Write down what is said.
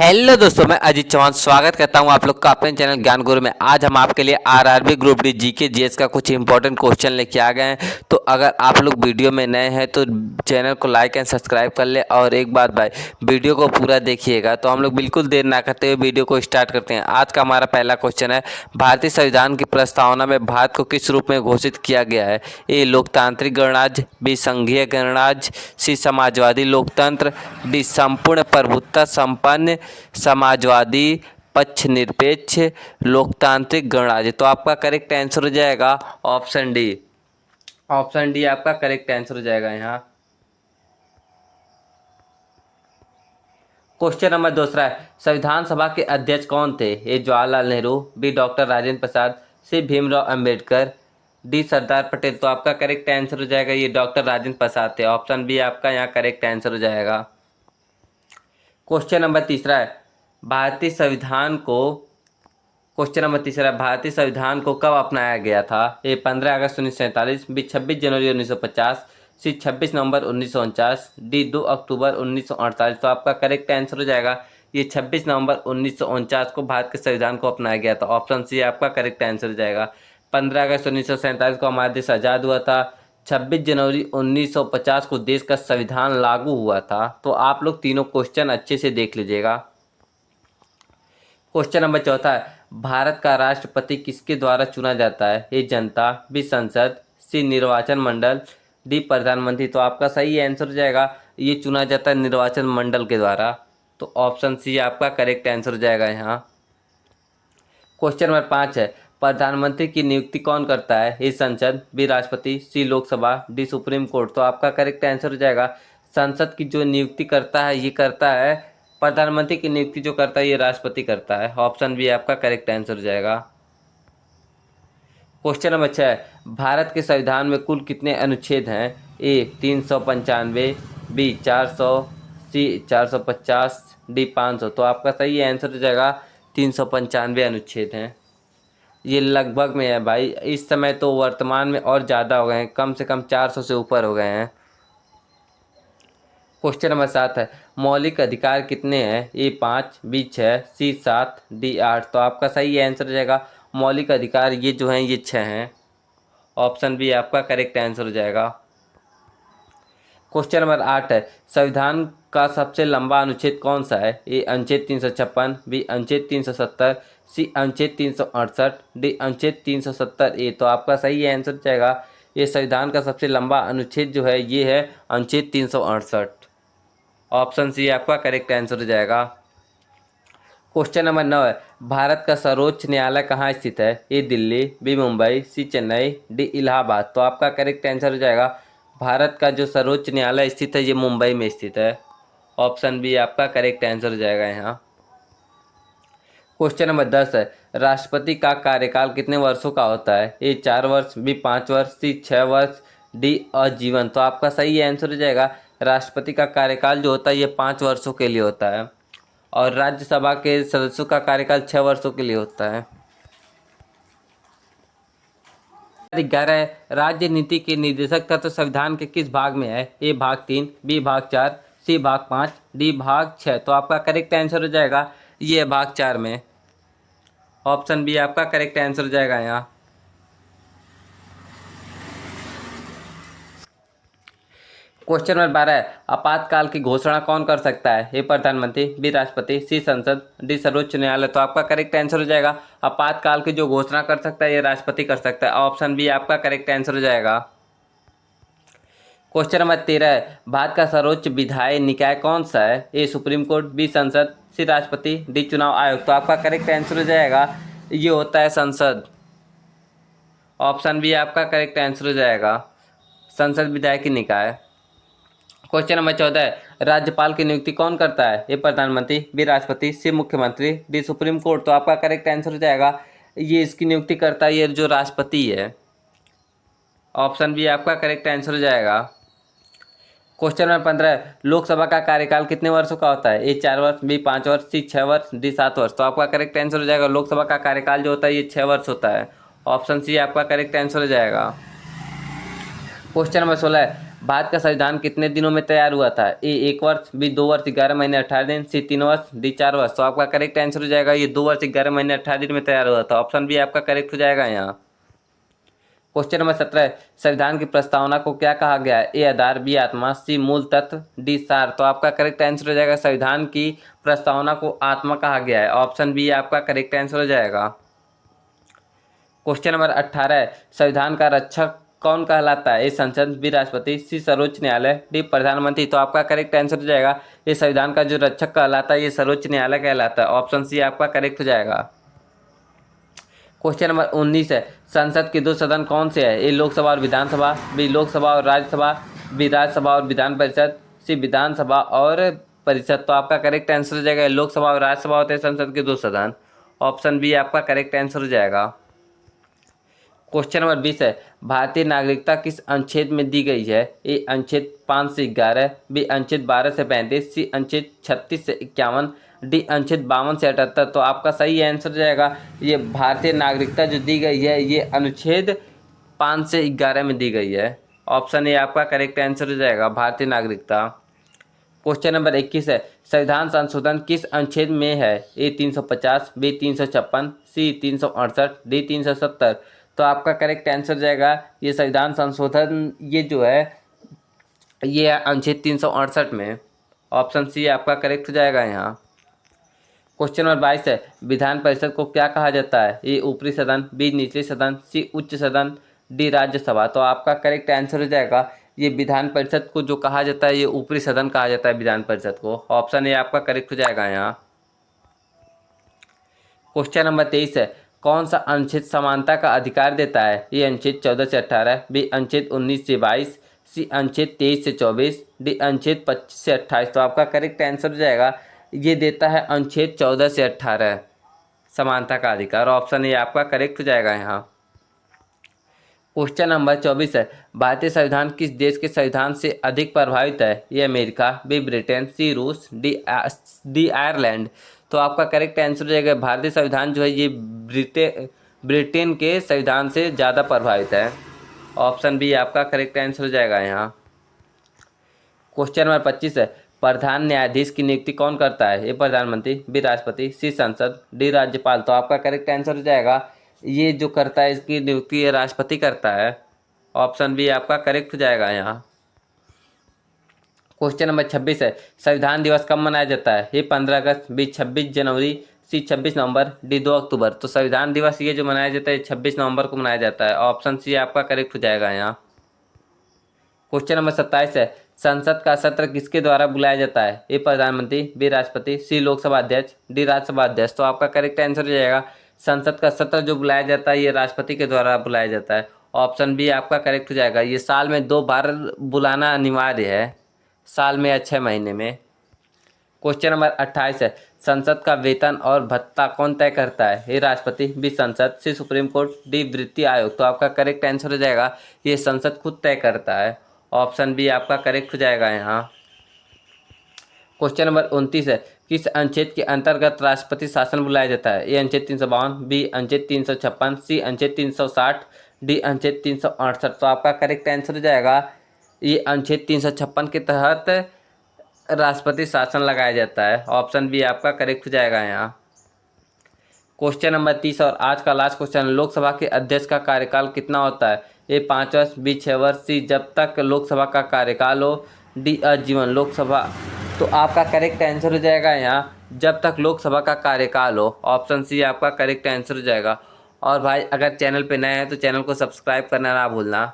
Hello दोस्तों, मैं अजीत चौहान स्वागत करता हूं आप लोग का अपने चैनल ज्ञान गुरु में। आज हम आपके लिए RRB group D GK GS का कुछ इंपॉर्टेंट क्वेश्चन लेके आ गए हैं। तो अगर आप लोग वीडियो में नए हैं तो चैनल को लाइक एंड सब्सक्राइब कर ले। और एक बात भाई, वीडियो को पूरा देखिएगा। तो हम लोग बिल्कुल देर ना करते हुए वीडियो को स्टार्ट करते हैं। आज का हमारा पहला क्वेश्चन है, भारतीय संविधान की प्रस्तावना में भारत को किस रूप में घोषित किया गया है? ए लोकतांत्रिक गणराज्य, बी संघीय गणराज्य, सी समाजवादी लोकतंत्र, डी संपूर्ण प्रभुत्व संपन्न समाजवादी पक्ष निरपेक्ष लोकतांत्रिक गणराज्य। तो आपका करेक्ट आंसर हो जाएगा ऑप्शन डी। ऑप्शन डी आपका करेक्ट आंसर हो जाएगा यहाँ। क्वेश्चन नंबर दूसरा है, संविधान सभा के अध्यक्ष कौन थे? ए जवाहरलाल नेहरू, बी डॉक्टर राजेंद्र प्रसाद, सी भीमराव अंबेडकर, डी सरदार पटेल। तो आपका करेक्ट आंसर हो जाएगा ये डॉक्टर राजेंद्र प्रसाद थे। ऑप्शन बी आपका यहाँ करेक्ट आंसर हो जाएगा। क्वेश्चन नंबर तीसरा है, भारतीय संविधान को क्वेश्चन नंबर तीसरा, भारतीय संविधान को कब अपनाया गया था? ए 15 अगस्त 1947, बी 26 जनवरी 1950, सी 26 नवंबर 1949, डी 2 अक्टूबर 1948। तो आपका करेक्ट आंसर हो जाएगा ये 26 नवंबर 1949 को भारत के संविधान को अपनाया गया था। ऑप्शन सी आपका करेक्ट आंसर हो जाएगा। 15 अगस्त 1947 को हमारा देश आज़ाद हुआ था। 26 जनवरी 1950 को देश का संविधान लागू हुआ था। तो आप लोग तीनों क्वेश्चन अच्छे से देख लीजिएगा। क्वेश्चन नंबर चौथा है, भारत का राष्ट्रपति किसके द्वारा चुना जाता है? ए जनता, बी संसद, सी निर्वाचन मंडल, डी प्रधानमंत्री। तो आपका सही आंसर हो जाएगा ये चुना जाता है निर्वाचन मंडल के द्वारा। तो ऑप्शन सी आपका करेक्ट आंसर हो जाएगा यहाँ। क्वेश्चन नंबर 5 है, प्रधानमंत्री की नियुक्ति कौन करता है? ए संसद, बी राष्ट्रपति, सी लोकसभा, डी सुप्रीम कोर्ट। तो आपका करेक्ट आंसर हो जाएगा संसद की जो नियुक्ति करता है ये करता है प्रधानमंत्री की नियुक्ति जो करता है ये राष्ट्रपति करता है। ऑप्शन बी आपका करेक्ट आंसर हो जाएगा। क्वेश्चन नंबर 6 है, भारत के संविधान में कुल कितने अनुच्छेद हैं? ए 395, बी 400, सी 450, डी 500। तो आपका सही आंसर हो जाएगा 395 अनुच्छेद हैं। ये लगभग में है भाई, इस समय तो वर्तमान में और ज़्यादा हो गए हैं, कम से कम 400 से ऊपर हो गए हैं। क्वेश्चन नंबर 7 है, मौलिक अधिकार कितने हैं? ए 5, बी 6, सी 7, डी 8। तो आपका सही आंसर हो जाएगा मौलिक अधिकार ये जो हैं ये 6 हैं। ऑप्शन बी आपका करेक्ट आंसर हो जाएगा। क्वेश्चन नंबर 8 है, संविधान का सबसे लंबा अनुच्छेद कौन सा है? ए अनुच्छेद 356, बी अनुच्छेद 370, सी अनुच्छेद 368, डी अनुच्छेद 370 ए। तो आपका सही आंसर हो जाएगा ये संविधान का सबसे लंबा अनुच्छेद जो है ये है अनुच्छेद 368। ऑप्शन सी आपका करेक्ट आंसर हो जाएगा। क्वेश्चन नंबर 9 है, भारत का सर्वोच्च न्यायालय कहाँ स्थित है? ए दिल्ली, बी मुंबई, सी चेन्नई, डी इलाहाबाद। तो आपका करेक्ट आंसर हो जाएगा भारत का जो सर्वोच्च न्यायालय स्थित है ये मुंबई में स्थित है। ऑप्शन बी आपका करेक्ट आंसर हो जाएगा यहाँ। क्वेश्चन नंबर 10 है, राष्ट्रपति का कार्यकाल कितने वर्षों का होता है? ए 4 वर्ष, बी 5 वर्ष, सी 6 वर्ष, डी आजीवन। तो आपका सही आंसर हो जाएगा राष्ट्रपति का कार्यकाल जो होता है ये 5 वर्षों के लिए होता है और राज्यसभा के सदस्यों का कार्यकाल 6 वर्षों के लिए होता है। 11 है, राज्य नीति के निर्देशक तत्व संविधान के किस भाग में है? ए भाग 3, बी भाग 4, सी भाग 5, डी भाग 6। तो आपका करेक्ट आंसर हो जाएगा ये भाग 4 में। ऑप्शन बी आपका करेक्ट आंसर हो जाएगा यहाँ। क्वेश्चन नंबर 12 है, आपातकाल की घोषणा कौन कर सकता है? ए प्रधानमंत्री, बी राष्ट्रपति, सी संसद, डी सर्वोच्च न्यायालय। तो आपका करेक्ट आंसर हो जाएगा आपातकाल की जो घोषणा कर सकता है ये राष्ट्रपति कर सकता है। ऑप्शन बी आपका करेक्ट आंसर हो जाएगा। क्वेश्चन नंबर 13 है, भारत का सर्वोच्च विधायी निकाय कौन सा है? ए सुप्रीम कोर्ट, बी संसद, सी राष्ट्रपति, डी चुनाव आयोग। तो आपका करेक्ट आंसर हो जाएगा ये होता है संसद। ऑप्शन बी आपका करेक्ट आंसर हो जाएगा संसद विधायी निकाय। क्वेश्चन नंबर 14 है, राज्यपाल की नियुक्ति कौन करता है? ए प्रधानमंत्री, बी राष्ट्रपति, सी मुख्यमंत्री, डी सुप्रीम कोर्ट। तो आपका करेक्ट आंसर हो जाएगा ये इसकी नियुक्ति करता है ये जो राष्ट्रपति है। ऑप्शन बी आपका करेक्ट आंसर हो जाएगा। क्वेश्चन नंबर 15 है, लोकसभा का कार्यकाल कितने वर्षों का होता है? ए 4 वर्ष, बी 5 वर्ष, सी 6 वर्ष, डी 7 वर्ष। तो आपका करेक्ट आंसर हो जाएगा लोकसभा का कार्यकाल जो होता है ये 6 वर्ष होता है। ऑप्शन सी आपका करेक्ट आंसर हो जाएगा। क्वेश्चन नंबर 16 है, भारत का संविधान कितने दिनों में तैयार हुआ था? ए 1 वर्ष, बी 2 वर्ष 11 महीने 18 दिन, सी 3 वर्ष, डी 4 वर्ष। तो आपका करेक्ट आंसर हो जाएगा ये 2 वर्ष 11 महीने 18 दिन में तैयार हुआ था। ऑप्शन बी आपका करेक्ट हो जाएगा यहाँ। क्वेश्चन नंबर 17, संविधान की प्रस्तावना को क्या कहा गया है? ए आधार, बी आत्मा, सी मूल तत्व, डी सार। तो आपका करेक्ट आंसर हो जाएगा संविधान की प्रस्तावना को आत्मा कहा गया है। ऑप्शन बी आपका करेक्ट आंसर हो जाएगा। क्वेश्चन नंबर 18, संविधान का रक्षक कौन कहलाता है? ए संसद, बी राष्ट्रपति, सी सर्वोच्च न्यायालय, डी प्रधानमंत्री। तो आपका करेक्ट आंसर हो जाएगा ये संविधान का जो रक्षक कहलाता है ये सर्वोच्च न्यायालय कहलाता है। ऑप्शन सी आपका करेक्ट हो जाएगा। क्वेश्चन नंबर 19 है, संसद के 2 सदन कौन से हैं? ए लोकसभा और विधानसभा, बी लोकसभा और राज्यसभा, बी राज्यसभा और विधान परिषद, सी विधानसभा और परिषद। तो आपका करेक्ट आंसर हो जाएगा लोकसभा और राज्यसभा होते हैं संसद के 2 सदन। ऑप्शन बी आपका करेक्ट आंसर हो जाएगा। क्वेश्चन नंबर 20 है, भारतीय नागरिकता किस अनुच्छेद में दी गई है? ए अनुच्छेद 5 से 11, बी अनुच्छेद 12 से 35, सी अनुच्छेद 36 से 51, डी अनुच्छेद 52 से 78। तो आपका सही आंसर हो जाएगा ये भारतीय नागरिकता जो दी गई है ये अनुच्छेद 5 से 11 में दी गई है। ऑप्शन ए आपका करेक्ट आंसर हो जाएगा भारतीय नागरिकता। क्वेश्चन नंबर 21 है, संविधान संशोधन किस अनुच्छेद में है? ए 350, बी 356, सी 368, डी 370। तो आपका करेक्ट आंसर जाएगा ये संविधान संशोधन ये जो है ये अनुच्छेद 368 में। ऑप्शन सी आपका करेक्ट हो जाएगा यहाँ। क्वेश्चन नंबर 22 है, विधान परिषद को क्या कहा जाता है? ए ऊपरी सदन, बी निचले सदन, सी उच्च सदन, डी राज्यसभा। तो आपका करेक्ट आंसर हो जाएगा ये विधान परिषद को जो कहा जाता है ये ऊपरी सदन कहा जाता है विधान परिषद को। ऑप्शन ए आपका करेक्ट हो जाएगा यहाँ। क्वेश्चन नंबर 23 है, कौन सा अनुच्छेद समानता का अधिकार देता है? ये अनुच्छेद 14 से 18, बी अनुच्छेद 19 से 22, सी अनुच्छेद 23 से 24, डी अनुच्छेद 25 से 28। तो आपका करेक्ट आंसर हो जाएगा ये देता है अनुच्छेद 14 से 18 समानता का अधिकार। ऑप्शन ए आपका करेक्ट हो जाएगा यहाँ। क्वेश्चन नंबर 24 है, भारतीय संविधान किस देश के संविधान से अधिक प्रभावित है? ये अमेरिका, बी ब्रिटेन, सी रूस, डी आयरलैंड। तो आपका करेक्ट आंसर हो जाएगा भारतीय संविधान जो है ये ब्रिटेन के संविधान से ज़्यादा प्रभावित है। ऑप्शन बी आपका करेक्ट आंसर हो जाएगा यहाँ। क्वेश्चन नंबर 25 है, प्रधान न्यायाधीश की नियुक्ति कौन करता है? ए प्रधानमंत्री, बी राष्ट्रपति, सी संसद, डी राज्यपाल। तो आपका करेक्ट आंसर हो जाएगा ये जो करता है इसकी नियुक्ति राष्ट्रपति करता है। ऑप्शन बी आपका करेक्ट हो जाएगा यहाँ। क्वेश्चन नंबर 26 है, संविधान दिवस कब मनाया जाता है? ए 15 अगस्त, बी 26 जनवरी, सी 26 नवंबर, डी 2 अक्टूबर। तो संविधान दिवस ये जो मनाया जाता है 26 नवंबर को मनाया जाता है। ऑप्शन सी आपका करेक्ट हो जाएगा यहाँ। क्वेश्चन नंबर 27 है, संसद का सत्र किसके द्वारा बुलाया जाता है? ए प्रधानमंत्री, बी राष्ट्रपति, सी लोकसभा अध्यक्ष, डी राज्यसभा अध्यक्ष। तो आपका करेक्ट आंसर हो जाएगा संसद का सत्र जो बुलाया जाता है ये राष्ट्रपति के द्वारा बुलाया जाता है। ऑप्शन बी आपका करेक्ट हो जाएगा। ये साल में 2 बार बुलाना अनिवार्य है, साल में या 6 महीने में। क्वेश्चन नंबर 28 है, संसद का वेतन और भत्ता कौन तय करता है? ए राष्ट्रपति, बी संसद, सी सुप्रीम कोर्ट, डी वित्तीय आयोग। तो आपका करेक्ट आंसर हो जाएगा ये संसद खुद तय करता है। ऑप्शन बी आपका करेक्ट हो जाएगा यहाँ। क्वेश्चन नंबर 29 है, किस अनुच्छेद के अंतर्गत राष्ट्रपति शासन बुलाया जाता है? ए अनुच्छेद 352, बी अनुच्छेद 356, सी अनुच्छेद 360, डी अनुच्छेद 368। तो आपका करेक्ट आंसर हो जाएगा ये अनुच्छेद 356 के तहत राष्ट्रपति शासन लगाया जाता है। ऑप्शन बी आपका करेक्ट हो जाएगा यहाँ। क्वेश्चन नंबर 30 और आज का लास्ट क्वेश्चन, लोकसभा के अध्यक्ष का कार्यकाल कितना होता है? ए 5 वर्ष, बी 6 वर्ष, सी जब तक लोकसभा का कार्यकाल हो, डी आजीवन लोकसभा। तो आपका करेक्ट आंसर हो जाएगा यहाँ जब तक लोकसभा का कार्यकाल हो। ऑप्शन सी आपका करेक्ट आंसर हो जाएगा। और भाई अगर चैनल पे नए हैं तो चैनल को सब्सक्राइब करना ना भूलना।